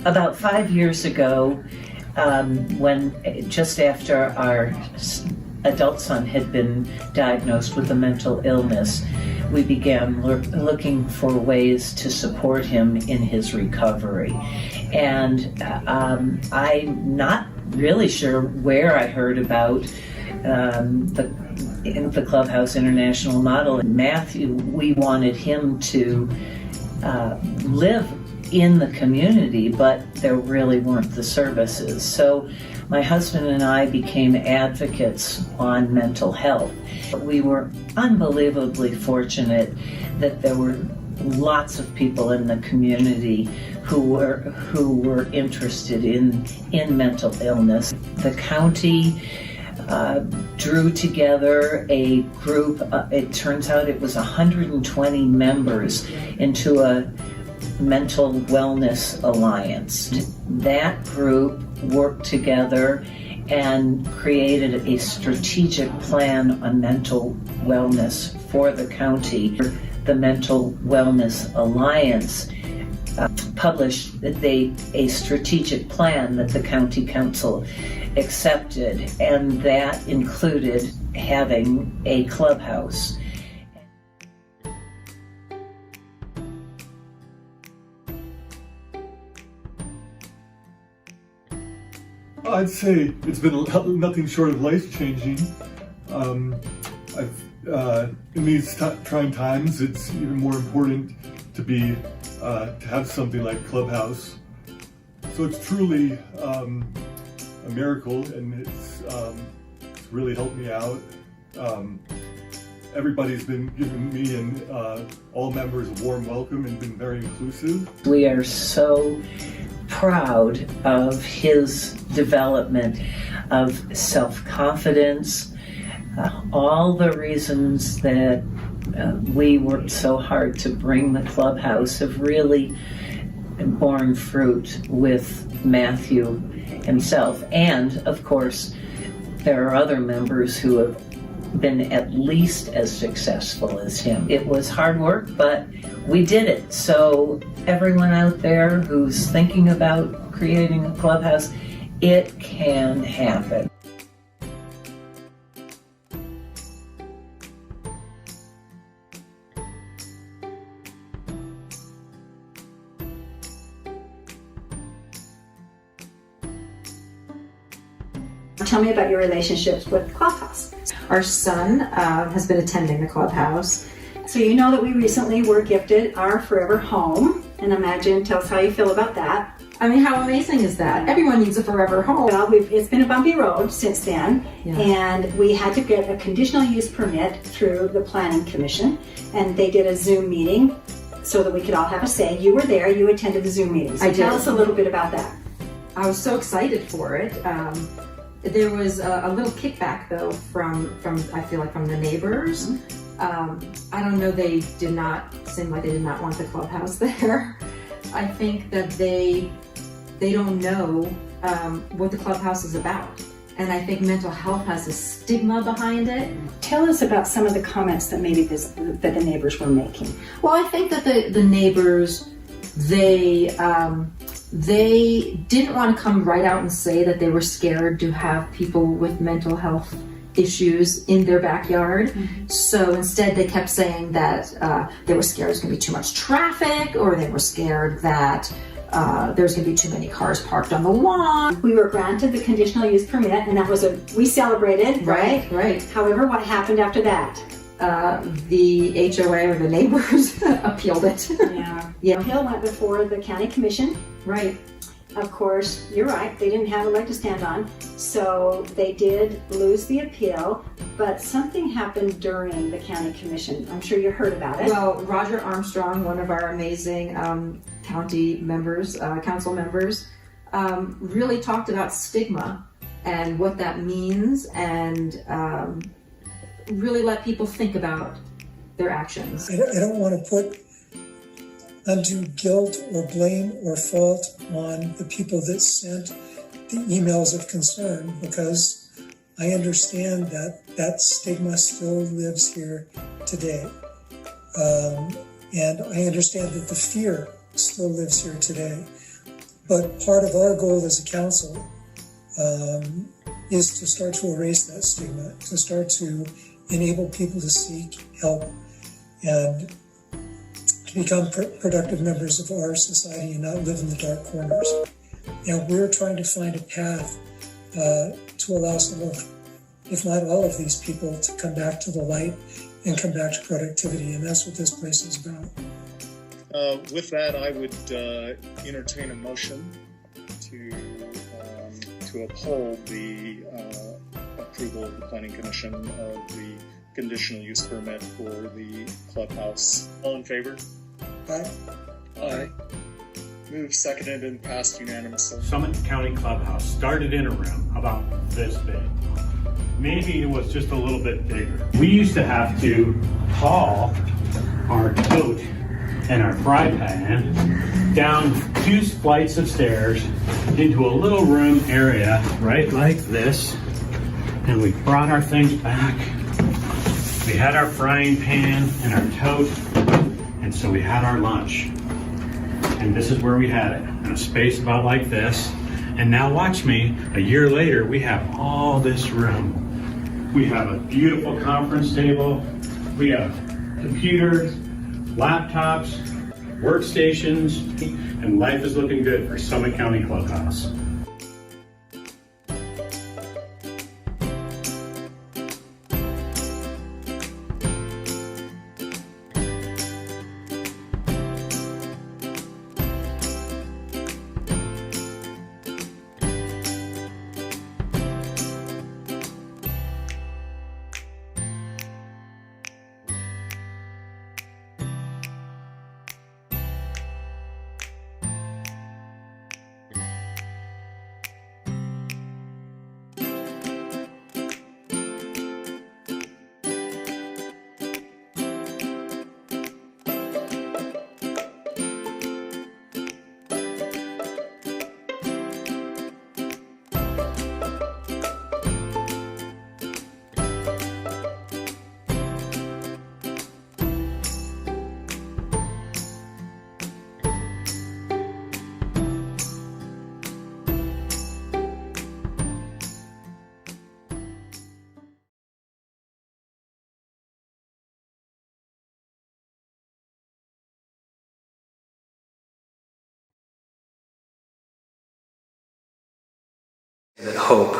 About 5 years ago, when just after our adult son had been diagnosed with a mental illness, we began looking for ways to support him in his recovery. And I'm not really sure where I heard about the Clubhouse International Model. Matthew, we wanted him to live in the community, but there really weren't the services. So my husband and I became advocates on mental health. We were unbelievably fortunate that there were lots of people in the community who were interested in mental illness. The county drew together a group. It turns out it was 120 members into a mental wellness alliance. That group worked together and created a strategic plan on mental wellness for the county. The Mental Wellness Alliance published a strategic plan that the county council accepted, and that included having a clubhouse. I'd say it's been nothing short of life-changing. In these trying times, it's even more important to have something like Clubhouse. So it's truly a miracle, and it's really helped me out. Everybody's been giving me and all members a warm welcome and been very inclusive. We are so proud of his development of self-confidence, all the reasons that we worked so hard to bring the clubhouse have really borne fruit with Matthew himself. And of course, there are other members who have been at least as successful as him. It was hard work, but we did it. So everyone out there who's thinking about creating a clubhouse, it can happen. Tell me about your relationships with Clubhouse. Our son has been attending the Clubhouse. So you know that we recently were gifted our forever home, and imagine, tell us how you feel about that. I mean, how amazing is that? Everyone needs a forever home. Well, it's been a bumpy road since then, yeah. And we had to get a conditional use permit through the Planning Commission, and they did a Zoom meeting so that we could all have a say. You were there, you attended the Zoom meeting. So tell us a little bit about that. I was so excited for it. There was a little kickback though from I feel like from the neighbors. I don't know, they did not seem like they did not want the clubhouse there. I think that they don't know what the clubhouse is about. And I think mental health has a stigma behind it. Tell us about some of the comments that maybe that the neighbors were making. Well, I think that the neighbors, they didn't want to come right out and say that they were scared to have people with mental health issues in their backyard. Mm-hmm. So instead they kept saying that they were scared there's going to be too much traffic, or they were scared that there's going to be too many cars parked on the lawn. We were granted the conditional use permit, and that was we celebrated, right? Right. However, what happened after that? The HOA or the neighbors appealed it. Yeah. Appeal went before the county commission. Right. Of course, you're right, they didn't have a leg to stand on, so they did lose the appeal, but something happened during the county commission. I'm sure you heard about it. Well, Roger Armstrong, one of our amazing county members, council members, really talked about stigma and what that means, and really let people think about their actions. I don't want to put undue guilt or blame or fault on the people that sent the emails of concern, because I understand that stigma still lives here today. And I understand that the fear still lives here today. But part of our goal as a council is to start to erase that stigma, to start to enable people to seek help and to become productive members of our society and not live in the dark corners. And we're trying to find a path to allow some of, if not all of these people, to come back to the light and come back to productivity. And that's what this place is about. With that, I would entertain a motion to uphold the approval of the Planning Commission of the conditional use permit for the clubhouse. All in favor? Aye. Aye. Moved, seconded, and passed unanimously. Summit County Clubhouse started in a room about this big. Maybe it was just a little bit bigger. We used to have to haul our tote and our fry pan down 2 flights of stairs into a little room area right like this, and we brought our things back. We had our frying pan and our tote, and so we had our lunch. And this is where we had it, in a space about like this. And now watch me, a year later, we have all this room. We have a beautiful conference table. We have computers, laptops, workstations, and life is looking good for Summit County Clubhouse. That hope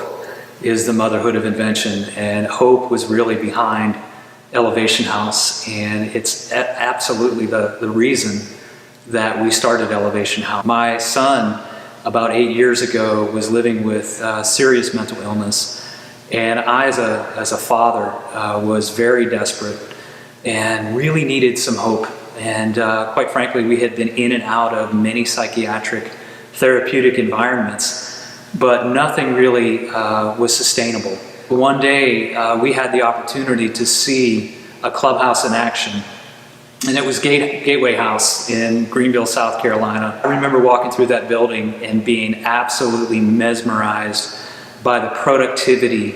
is the motherhood of invention, and hope was really behind Elevation House, and it's absolutely the reason that we started Elevation House. My son, about 8 years ago, was living with serious mental illness, and I, as a father, was very desperate and really needed some hope. And quite frankly, we had been in and out of many psychiatric therapeutic environments, but nothing really was sustainable. One day, we had the opportunity to see a clubhouse in action, and it was Gateway House in Greenville, South Carolina. I remember walking through that building and being absolutely mesmerized by the productivity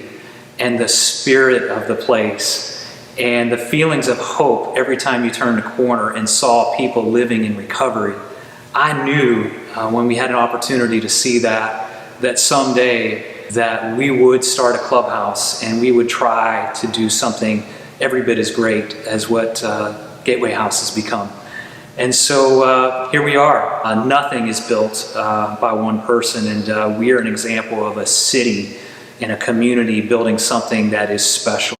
and the spirit of the place, and the feelings of hope every time you turned a corner and saw people living in recovery. I knew when we had an opportunity to see that someday that we would start a clubhouse and we would try to do something every bit as great as what Gateway House has become. And so here we are. Nothing is built by one person, and we are an example of a city and a community building something that is special.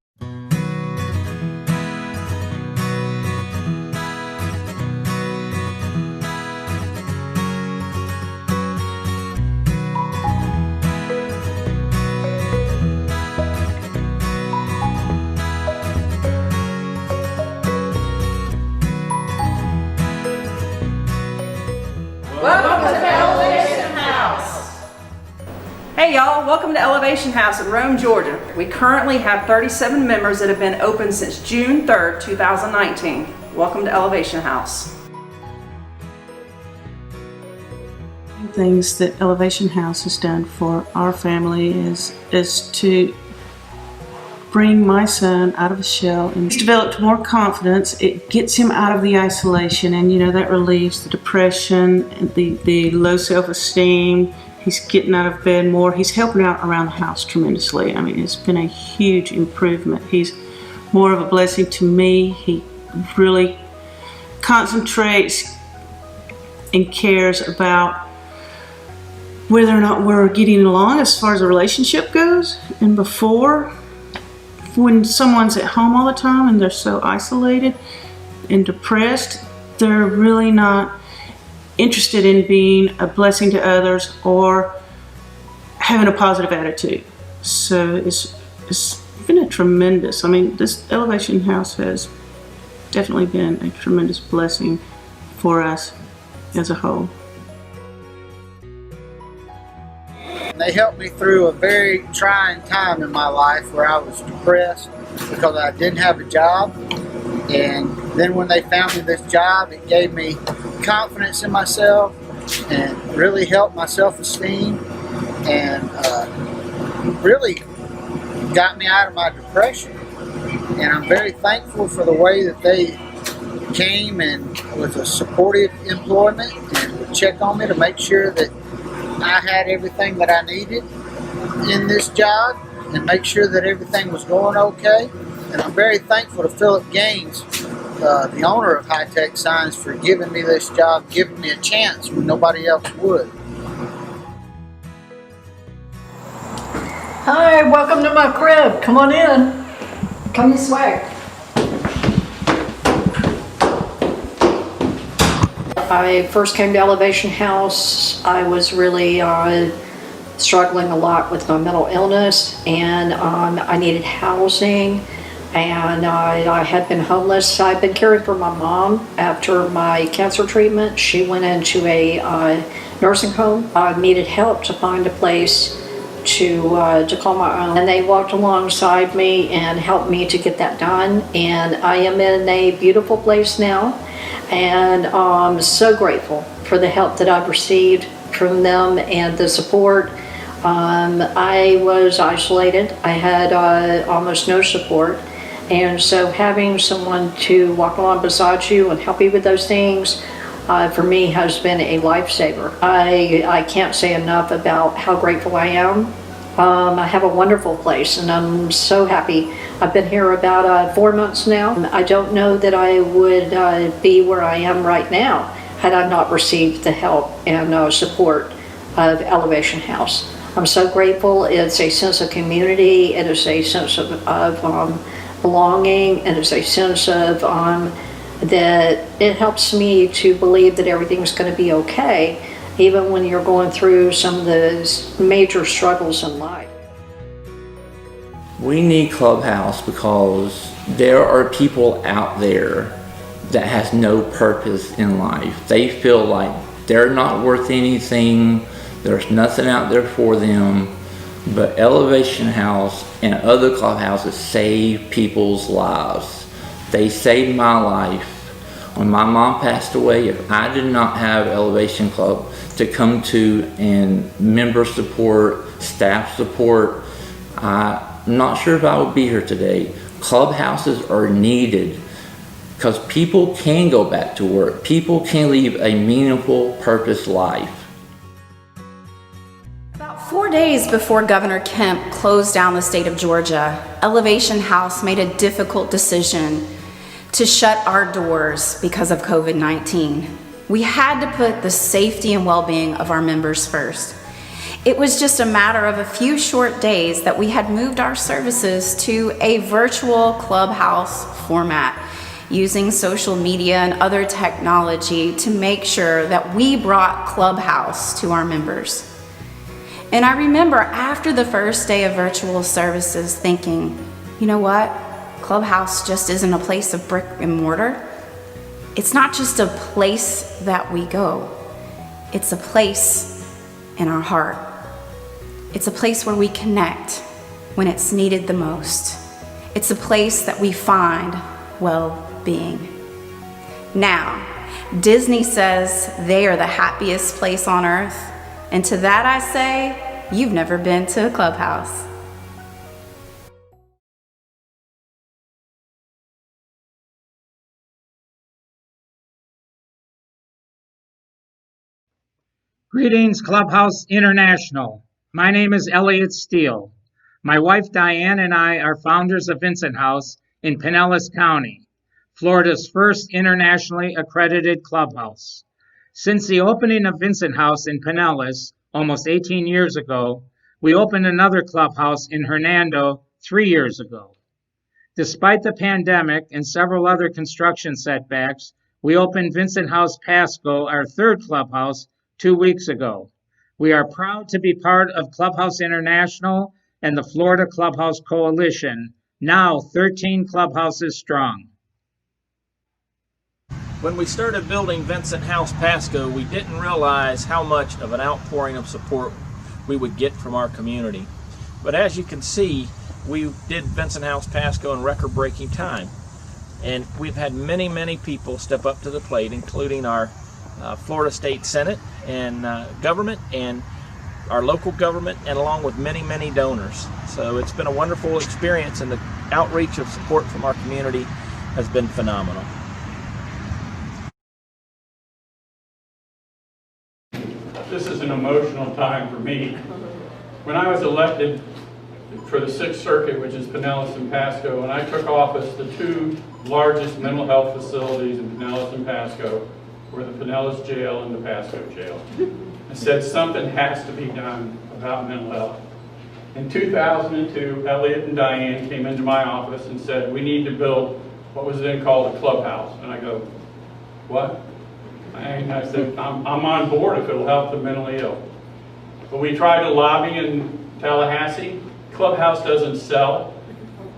Hey y'all, welcome to Elevation House in Rome, Georgia. We currently have 37 members that have been open since June 3rd, 2019. Welcome to Elevation House. Things that Elevation House has done for our family is to bring my son out of a shell, and he's developed more confidence. It gets him out of the isolation, and that relieves the depression and the low self-esteem. He's getting out of bed more. He's helping out around the house tremendously. I mean, it's been a huge improvement. He's more of a blessing to me. He really concentrates and cares about whether or not we're getting along as far as the relationship goes. And before, when someone's at home all the time and they're so isolated and depressed, they're really not interested in being a blessing to others or having a positive attitude. So it's been a tremendous, this Elevation House has definitely been a tremendous blessing for us as a whole. They helped me through a very trying time in my life where I was depressed because I didn't have a job. And then when they found me this job, it gave me confidence in myself and really helped my self-esteem and really got me out of my depression. And I'm very thankful for the way that they came and with a supportive employment and would check on me to make sure that I had everything that I needed in this job and make sure that everything was going okay. And I'm very thankful to Philip Gaines, the owner of High Tech Signs, for giving me this job, giving me a chance when nobody else would. Hi, welcome to my crib. Come on in. Come this way. I first came to Elevation House. I was really struggling a lot with my mental illness, and I needed housing, and I had been homeless. I'd been caring for my mom after my cancer treatment. She went into a nursing home. I needed help to find a place to call my own, and they walked alongside me and helped me to get that done. And I am in a beautiful place now, and I'm so grateful for the help that I've received from them and the support. I was isolated. I had almost no support, and so having someone to walk along beside you and help you with those things for me has been a lifesaver. I can't say enough about how grateful I am. I have a wonderful place, and I'm so happy. I've been here about 4 months now. I don't know that I would be where I am right now had I not received the help and support of Elevation House. I'm so grateful. It's a sense of community. It is a sense of belonging. It is a sense of that it helps me to believe that everything's going to be okay, even when you're going through some of the major struggles in life. We need Clubhouse because there are people out there that has no purpose in life. They feel like they're not worth anything. There's nothing out there for them. But Elevation House and other clubhouses save people's lives. They saved my life. When my mom passed away, if I did not have Elevation Club to come to and member support, staff support, I'm not sure if I would be here today. Clubhouses are needed because people can go back to work. People can live a meaningful, purpose life. About 4 days before Governor Kemp closed down the state of Georgia, Elevation House made a difficult decision to shut our doors because of COVID-19. We had to put the safety and well-being of our members first. It was just a matter of a few short days that we had moved our services to a virtual Clubhouse format, using social media and other technology to make sure that we brought Clubhouse to our members. And I remember after the first day of virtual services thinking, you know what? Clubhouse just isn't a place of brick and mortar. It's not just a place that we go. It's a place in our heart. It's a place where we connect when it's needed the most. It's a place that we find well-being. Now, Disney says they are the happiest place on earth, and to that I say, you've never been to a Clubhouse. Greetings, Clubhouse International. My name is Elliot Steele. My wife Diane and I are founders of Vincent House in Pinellas County, Florida's first internationally accredited clubhouse. Since the opening of Vincent House in Pinellas almost 18 years ago, we opened another clubhouse in Hernando 3 years ago. Despite the pandemic and several other construction setbacks, we opened Vincent House Pasco, our third clubhouse, 2 weeks ago. We are proud to be part of Clubhouse International and the Florida Clubhouse Coalition, now 13 clubhouses strong. When we started building Vincent House Pasco, we didn't realize how much of an outpouring of support we would get from our community. But as you can see, we did Vincent House Pasco in record-breaking time. And we've had many, many people step up to the plate, including our Florida State Senate and government and our local government, and along with many, many donors. So it's been a wonderful experience, and the outreach of support from our community has been phenomenal. This is an emotional time for me. When I was elected for the 6th Circuit, which is Pinellas and Pasco, and I took office, the two largest mental health facilities in Pinellas and Pasco were the Pinellas Jail and the Pasco Jail. I said something has to be done about mental health. In 2002, Elliot and Diane came into my office and said, we need to build what was then called a clubhouse. And I go, what? And I said, I'm on board if it'll help the mentally ill. But we tried to lobby in Tallahassee. Clubhouse doesn't sell,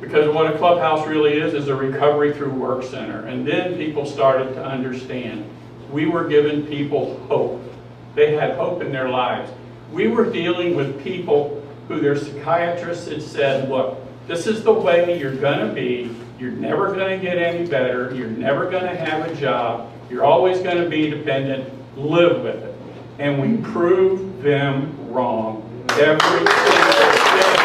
because what a clubhouse really is a recovery through work center. And then people started to understand. We were giving people hope. They had hope in their lives. We were dealing with people who their psychiatrists had said, look, this is the way you're going to be. You're never going to get any better. You're never going to have a job. You're always going to be dependent. Live with it. And we proved them wrong every single day.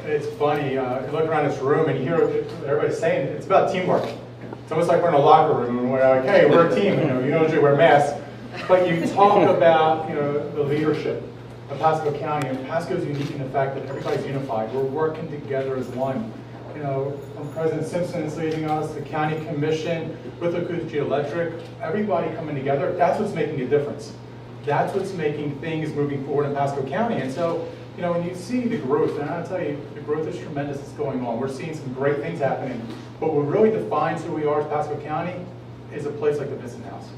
It's funny, you look around this room and you hear what everybody's saying. It's about teamwork. It's almost like we're in a locker room and we're like, hey, we're a team. You don't usually wear masks. But you talk about, the leadership of Pasco County, and Pasco's unique in the fact that everybody's unified. We're working together as one. From President Simpson is leading us, the County Commission, with Withlacoochee Electric, everybody coming together. That's what's making a difference. That's what's making things moving forward in Pasco County. And so, when you see the growth, and I'll tell you, the growth is tremendous that's going on. We're seeing some great things happening. But what really defines who we are as Pasco County is a place like the Vincent House.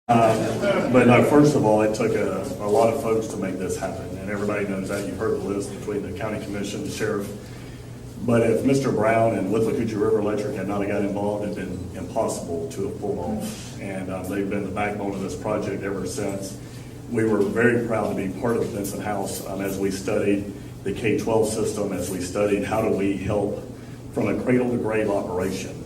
But no, first of all, it took a lot of folks to make this happen, and everybody knows that. You've heard the list between the county commission, the sheriff. But if Mr. Brown and Withlacoochee River Electric had not got involved, it'd been impossible to have pulled off. And they've been the backbone of this project ever since. We were very proud to be part of the Vincent House as we studied the K-12 system, as we studied how do we help from a cradle to grave operation.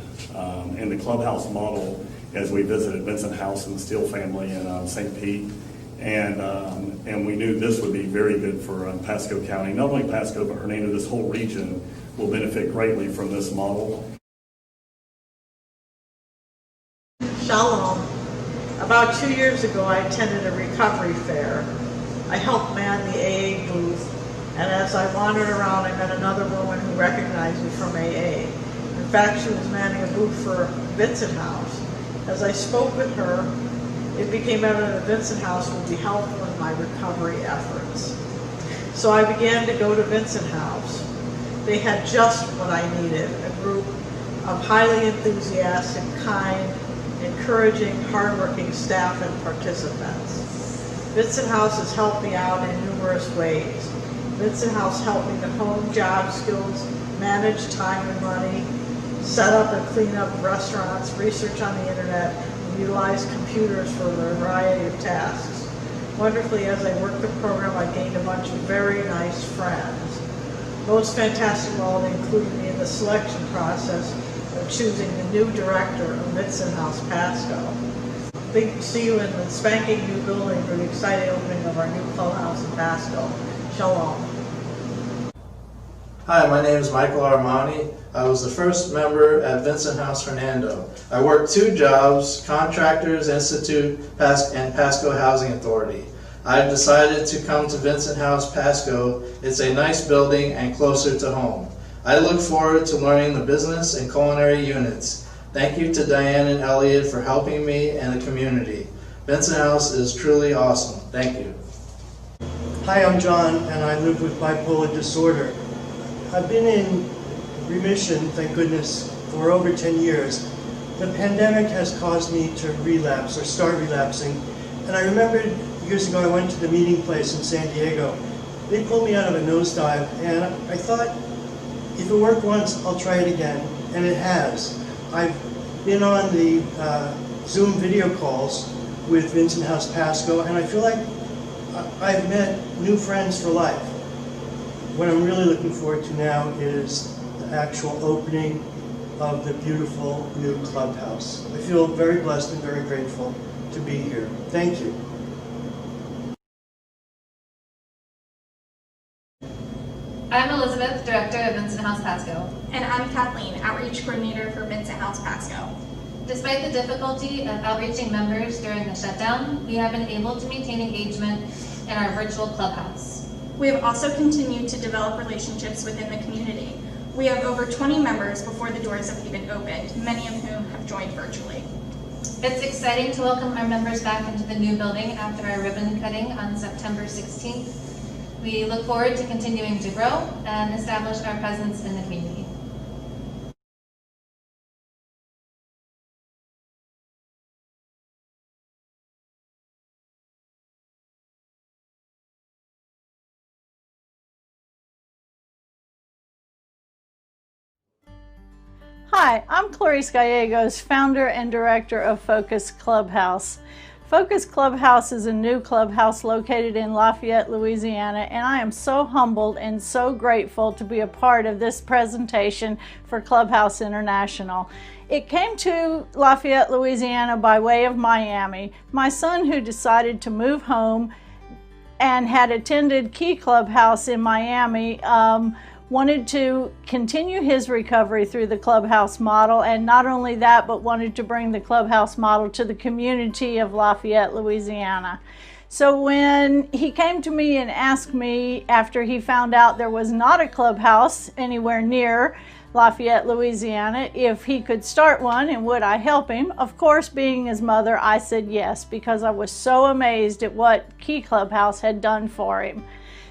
In the Clubhouse Model, as we visited Vincent House and the Steele family in St. Pete, and we knew this would be very good for Pasco County. Not only Pasco, but Hernando, this whole region will benefit greatly from this model. Shalom. About 2 years ago, I attended a recovery fair. I helped man the AA booth, and as I wandered around, I met another woman who recognized me from AA. In fact, she was manning a booth for Vincent House. As I spoke with her, it became evident that Vincent House would be helpful in my recovery efforts. So I began to go to Vincent House. They had just what I needed, a group of highly enthusiastic, kind, encouraging, hardworking staff and participants. Vincent House has helped me out in numerous ways. Vincent House helped me to hone job skills, manage time and money, set up and clean up restaurants, research on the internet, and utilize computers for a variety of tasks. Wonderfully, as I worked the program, I gained a bunch of very nice friends. Most fantastic of all, they included me in the selection process of choosing the new director of Vincent House Pasco. Big to see you in the spanking new building for the exciting opening of our new clubhouse in Pasco. Shalom. Hi, my name is Michael Armani. I was the first member at Vincent House Hernando. I worked 2 jobs, Contractors Institute and Pasco Housing Authority. I've decided to come to Vincent House Pasco. It's a nice building and closer to home. I look forward to learning the business and culinary units. Thank you to Diane and Elliot for helping me and the community. Vincent House is truly awesome. Thank you. Hi, I'm John, and I live with bipolar disorder. I've been in remission, thank goodness, for over 10 years. The pandemic has caused me to relapse or start relapsing. And I remembered years ago I went to the meeting place in San Diego. They pulled me out of a nosedive, and I thought, if it worked once, I'll try it again. And it has. I've been on the Zoom video calls with Vincent House Pasco, and I feel like I've met new friends for life. What I'm really looking forward to now is the actual opening of the beautiful new clubhouse. I feel very blessed and very grateful to be here. Thank you. I'm Elizabeth, Director of Vincent House Pasco. And I'm Kathleen, Outreach Coordinator for Vincent House Pasco. Despite the difficulty of outreaching members during the shutdown, we have been able to maintain engagement in our virtual clubhouse. We have also continued to develop relationships within the community. We have over 20 members before the doors have even opened, many of whom have joined virtually. It's exciting to welcome our members back into the new building after our ribbon cutting on September 16th. We look forward to continuing to grow and establish our presence in the community. Hi, I'm Clarice Gallegos, founder and director of Focus Clubhouse. Focus Clubhouse is a new clubhouse located in Lafayette, Louisiana, and I am so humbled and so grateful to be a part of this presentation for Clubhouse International. It came to Lafayette, Louisiana by way of Miami. My son, who decided to move home and had attended Key Clubhouse in Miami, wanted to continue his recovery through the Clubhouse Model, and not only that, but wanted to bring the Clubhouse Model to the community of Lafayette, Louisiana. So when he came to me and asked me, after he found out there was not a clubhouse anywhere near Lafayette, Louisiana, if he could start one and would I help him, of course, being his mother, I said yes, because I was so amazed at what Key Clubhouse had done for him.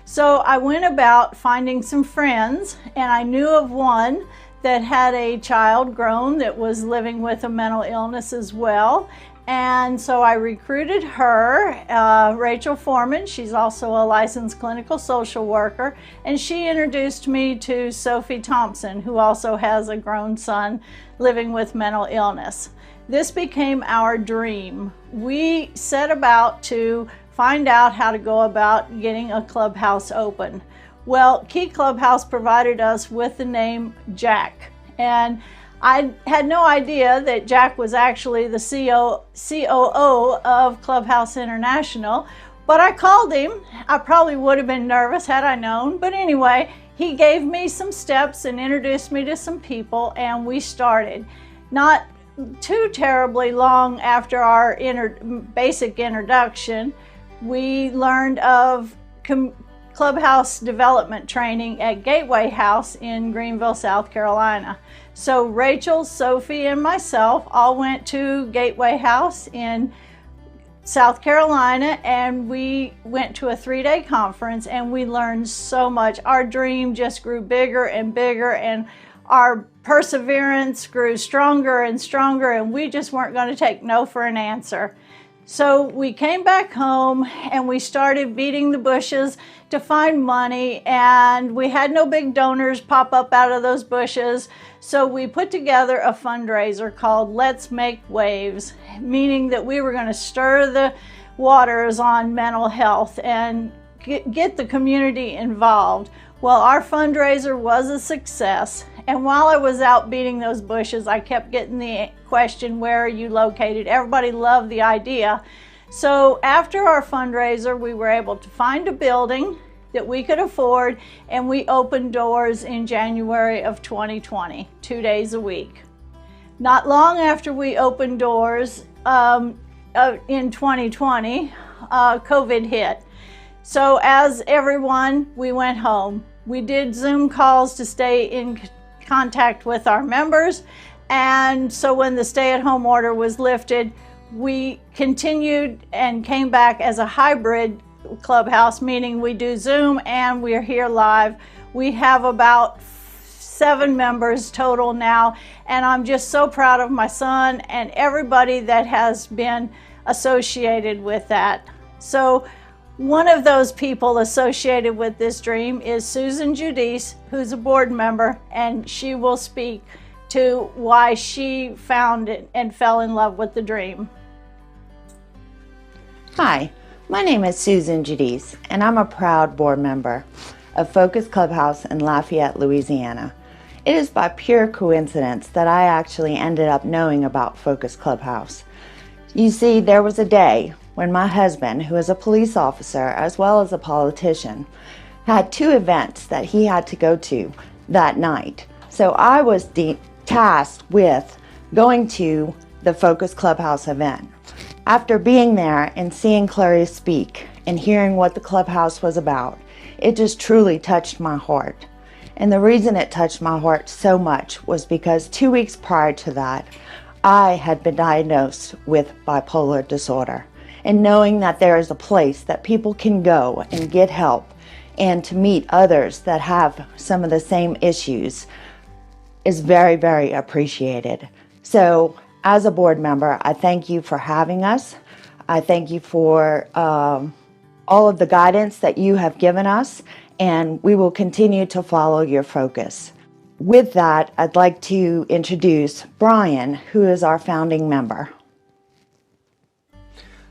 So I went about finding some friends, and I knew of one that had a child grown that was living with a mental illness as well. And so I recruited her, Rachel Foreman. She's also a licensed clinical social worker, and she introduced me to Sophie Thompson, who also has a grown son living with mental illness. This became our dream. We set about to find out how to go about getting a clubhouse open. Well, Key Clubhouse provided us with the name Jack, and I had no idea that Jack was actually the COO of Clubhouse International, but I called him. I probably would have been nervous had I known, but anyway, he gave me some steps and introduced me to some people, and we started. Not too terribly long after our basic introduction, we learned of Clubhouse development training at Gateway House in Greenville, South Carolina. So Rachel, Sophie, and myself all went to Gateway House in South Carolina, and we went to a 3-day conference, and we learned so much. Our dream just grew bigger and bigger, and our perseverance grew stronger and stronger, and we just weren't going to take no for an answer. So we came back home and we started beating the bushes to find money, and we had no big donors pop up out of those bushes. So we put together a fundraiser called Let's Make Waves, meaning that we were going to stir the waters on mental health and get the community involved. Well, our fundraiser was a success, and while I was out beating those bushes, I kept getting the question, where are you located? Everybody loved the idea. So after our fundraiser, we were able to find a building that we could afford, and we opened doors in January of 2020, 2 days a week. Not long after we opened doors in 2020, COVID hit. So as everyone, we went home. We did Zoom calls to stay in contact with our members, and so when the stay-at-home order was lifted, we continued and came back as a hybrid clubhouse, meaning we do Zoom and we're here live. We have about 7 members total now, and I'm just so proud of my son and everybody that has been associated with that. So one of those people associated with this dream is Susan Judice, who's a board member, and she will speak to why she found it and fell in love with the dream. Hi, my name is Susan Judice, and I'm a proud board member of Focus Clubhouse in Lafayette, Louisiana. It is by pure coincidence that I actually ended up knowing about Focus Clubhouse. You see, there was a day when my husband, who is a police officer as well as a politician, had 2 events that he had to go to that night. So I was tasked with going to the Focus Clubhouse event. After being there and seeing Clarice speak and hearing what the clubhouse was about, it just truly touched my heart. And the reason it touched my heart so much was because 2 weeks prior to that, I had been diagnosed with bipolar disorder. And knowing that there is a place that people can go and get help and to meet others that have some of the same issues is very, very appreciated. So as a board member, I thank you for having us. I thank you for all of the guidance that you have given us, and we will continue to follow your focus. With that, I'd like to introduce Brian, who is our founding member.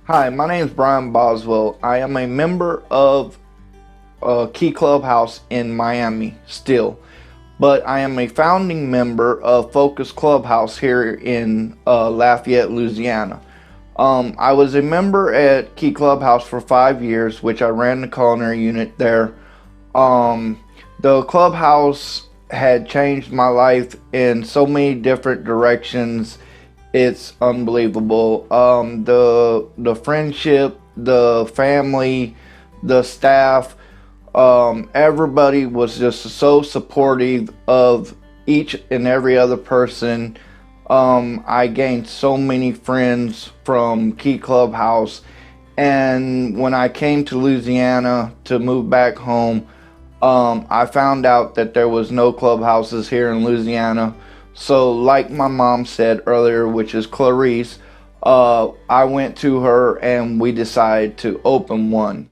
Hi, my name is Brian Boswell. I am a member of Key Clubhouse in Miami still, but I am a founding member of Focus Clubhouse here in Lafayette, Louisiana. I was a member at Key Clubhouse for 5 years, which I ran the culinary unit there. The clubhouse had changed my life in so many different directions. It's unbelievable. The friendship, the family, the staff, everybody was just so supportive of each and every other person. I gained so many friends from Key Clubhouse, and when I came to Louisiana to move back home, I found out that there was no clubhouses here in Louisiana. So like my mom said earlier, which is Clarice, I went to her and we decided to open one.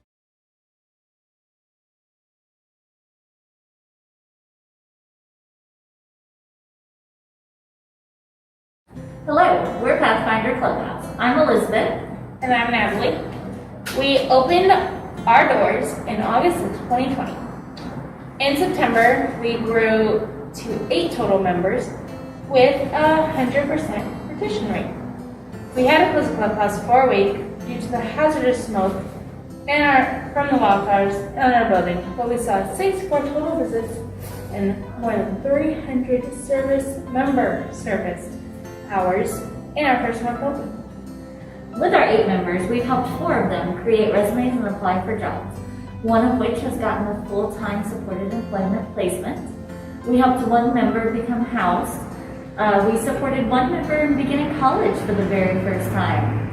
Hello, we're Pathfinder Clubhouse. I'm Elizabeth. And I'm Natalie. We opened our doors in August of 2020. In September, we grew to 8 total members with a 100% participation rate. We had to close the clubhouse for a week due to the hazardous smoke from the wildfires in our building, but we saw 64 total visits and more than 300 member service hours in our first month open. With our 8 members, we've helped 4 of them create resumes and apply for jobs, one of which has gotten a full-time supported employment placement. We helped 1 member become housed. We supported 1 member in beginning college for the very first time.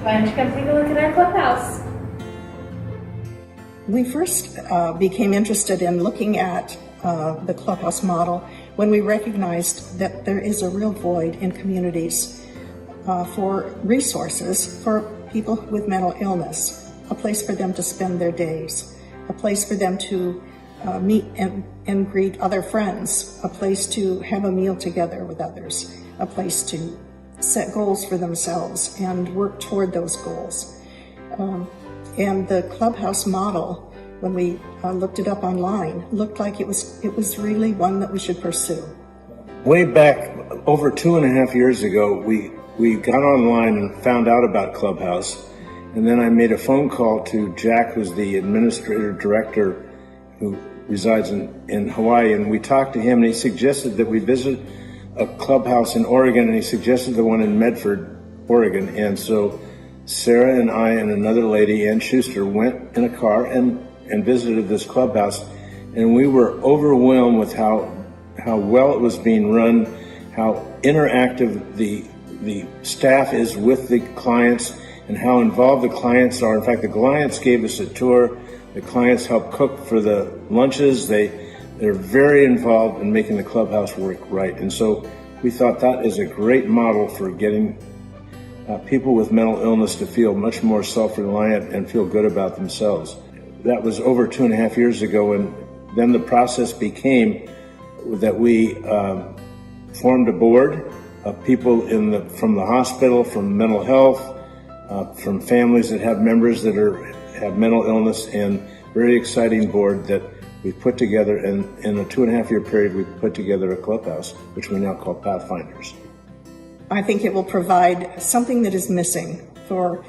Why don't you come take a look at our clubhouse? We first became interested in looking at the Clubhouse model when we recognized that there is a real void in communities for resources for people with mental illness, a place for them to spend their days, a place for them to meet and greet other friends, a place to have a meal together with others, a place to set goals for themselves and work toward those goals. And the Clubhouse model, when we looked it up online, looked like it was really one that we should pursue. Way back over 2.5 years ago, we got online and found out about Clubhouse, And then I made a phone call to Jack, who's the administrator director who resides in Hawaii, and we talked to him, and he suggested that we visit a clubhouse in Oregon, and he suggested the one in Medford, Oregon. And so Sarah and I and another lady, Ann Schuster, went in a car and visited this clubhouse, and we were overwhelmed with how well it was being run, how interactive the staff is with the clients, and how involved the clients are. In fact, the clients gave us a tour. The clients help cook for the lunches. They're very involved in making the clubhouse work right. And so we thought that is a great model for getting people with mental illness to feel much more self-reliant and feel good about themselves. That was over 2.5 years ago, and then the process became that we formed a board of people from the hospital, from mental health, from families that have members that have mental illness, and very exciting board that we put together. And in a 2.5-year period, we put together a clubhouse, which we now call Pathfinders. I think it will provide something that is missing for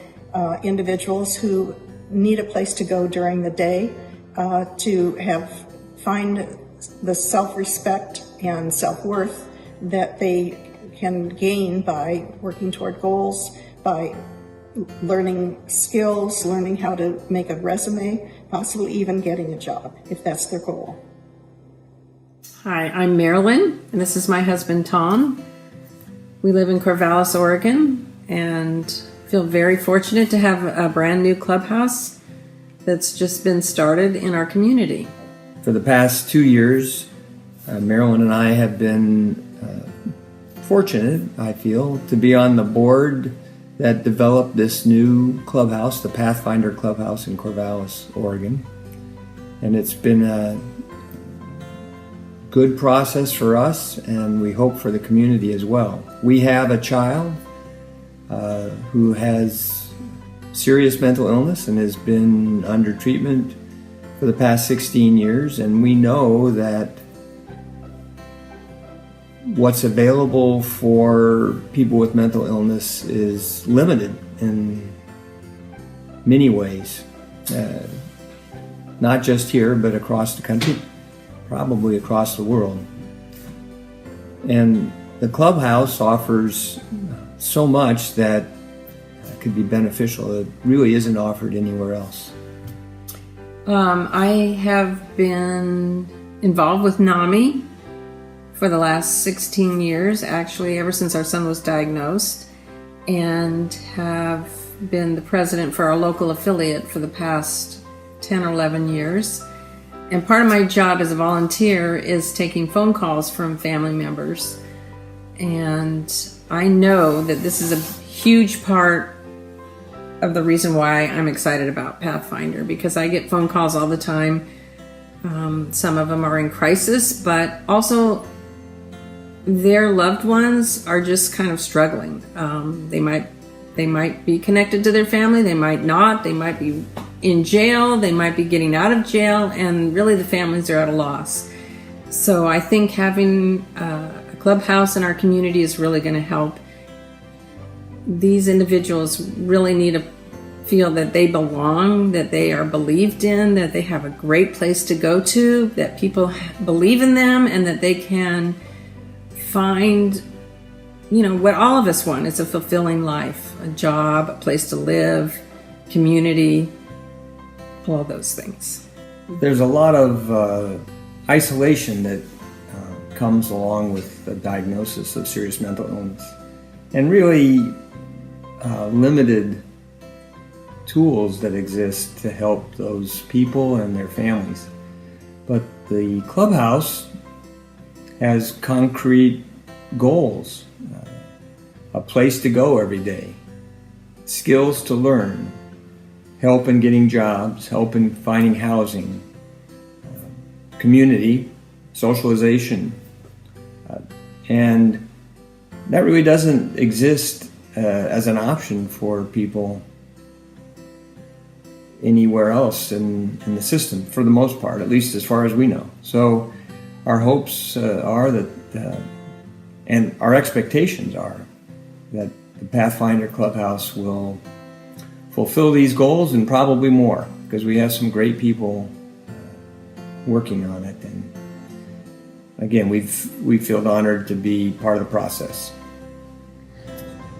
individuals who need a place to go during the day to find the self-respect and self-worth that they can gain by working toward goals, by learning skills, learning how to make a resume, possibly even getting a job if that's their goal. Hi, I'm Marilyn, and this is my husband Tom. We live in Corvallis, Oregon, and feel very fortunate to have a brand new clubhouse that's just been started in our community. For the past 2 years, Marilyn and I have been fortunate, I feel, to be on the board that developed this new clubhouse, the Pathfinder Clubhouse in Corvallis, Oregon. And it's been a good process for us, and we hope for the community as well. We have a child who has serious mental illness and has been under treatment for the past 16 years, and we know that what's available for people with mental illness is limited in many ways, not just here, but across the country, probably across the world. And the clubhouse offers so much that could be beneficial that really isn't offered anywhere else. I have been involved with NAMI for the last 16 years, actually ever since our son was diagnosed, and have been the president for our local affiliate for the past 10 or 11 years. And part of my job as a volunteer is taking phone calls from family members. And I know that this is a huge part of the reason why I'm excited about Pathfinder, because I get phone calls all the time. Some of them are in crisis, but also their loved ones are just kind of struggling. They might be connected to their family, they might not, they might be in jail, they might be getting out of jail, and really the families are at a loss. So I think having a clubhouse in our community is really going to help. These individuals really need to feel that they belong, that they are believed in, that they have a great place to go to, that people believe in them, and that they can find, what all of us want is a fulfilling life, a job, a place to live, community, all those things. There's a lot of isolation that comes along with the diagnosis of serious mental illness, and really limited tools that exist to help those people and their families. But the clubhouse has concrete goals, a place to go every day, skills to learn, help in getting jobs, help in finding housing, community, socialization, and that really doesn't exist as an option for people anywhere else in the system, for the most part, at least as far as we know. So our hopes are that, and our expectations are, that the Pathfinder Clubhouse will fulfill these goals and probably more, because we have some great people working on it. And again, we feel honored to be part of the process.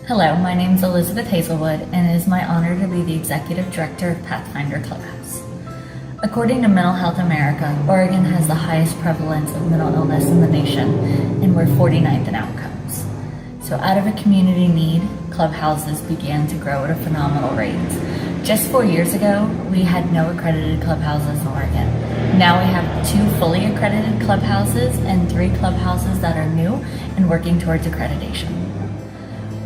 Hello, my name is Elizabeth Hazelwood, and it is my honor to be the Executive Director of Pathfinder Clubhouse. According to Mental Health America, Oregon has the highest prevalence of mental illness in the nation, and we're 49th in outcomes. So out of a community need, clubhouses began to grow at a phenomenal rate. Just 4 years ago, we had no accredited clubhouses in Oregon. Now we have 2 fully accredited clubhouses and 3 clubhouses that are new and working towards accreditation.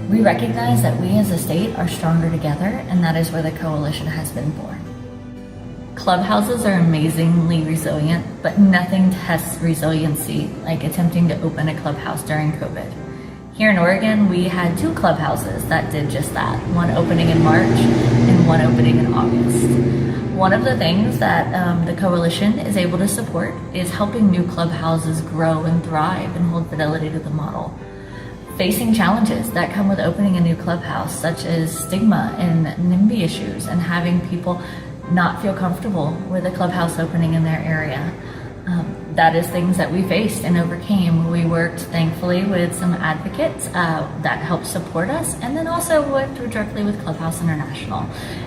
We recognize that we as a state are stronger together, and that is where the coalition has been born. Clubhouses are amazingly resilient, but nothing tests resiliency like attempting to open a clubhouse during COVID. Here in Oregon, we had 2 clubhouses that did just that, one opening in March and one opening in August. One of the things that the coalition is able to support is helping new clubhouses grow and thrive and hold fidelity to the model. Facing challenges that come with opening a new clubhouse, such as stigma and NIMBY issues, and having people not feel comfortable with a clubhouse opening in their area. That is things that we faced and overcame. We worked, thankfully, with some advocates that helped support us, and then also worked directly with Clubhouse International.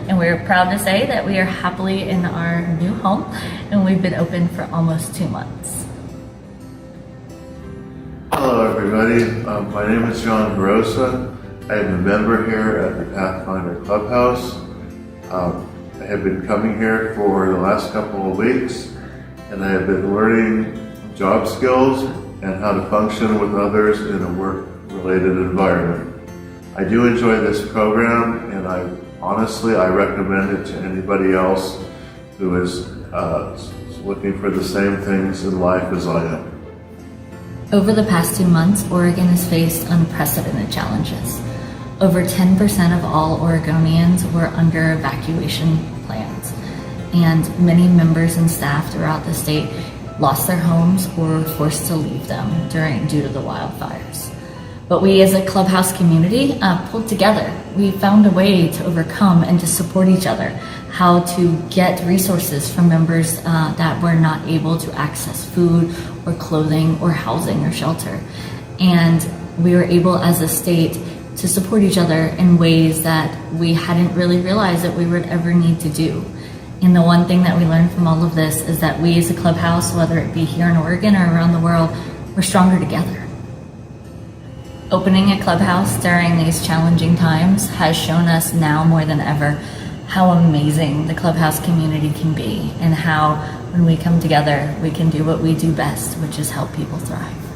And we're proud to say that we are happily in our new home, and we've been open for almost 2 months. Hello everybody, my name is John Barossa. I am a member here at the Pathfinder Clubhouse. I have been coming here for the last couple of weeks, and I have been learning job skills and how to function with others in a work-related environment. I do enjoy this program, and I recommend it to anybody else who is looking for the same things in life as I am. Over the past 2 months, Oregon has faced unprecedented challenges. Over 10% of all Oregonians were under evacuation plans, and many members and staff throughout the state lost their homes or were forced to leave them due to the wildfires. But we as a clubhouse community pulled together. We found a way to overcome and to support each other, how to get resources from members that were not able to access food or clothing or housing or shelter. And we were able as a state to support each other in ways that we hadn't really realized that we would ever need to do. And the one thing that we learned from all of this is that we as a clubhouse, whether it be here in Oregon or around the world, we're stronger together. Opening a clubhouse during these challenging times has shown us now more than ever how amazing the clubhouse community can be, and how when we come together we can do what we do best, which is help people thrive.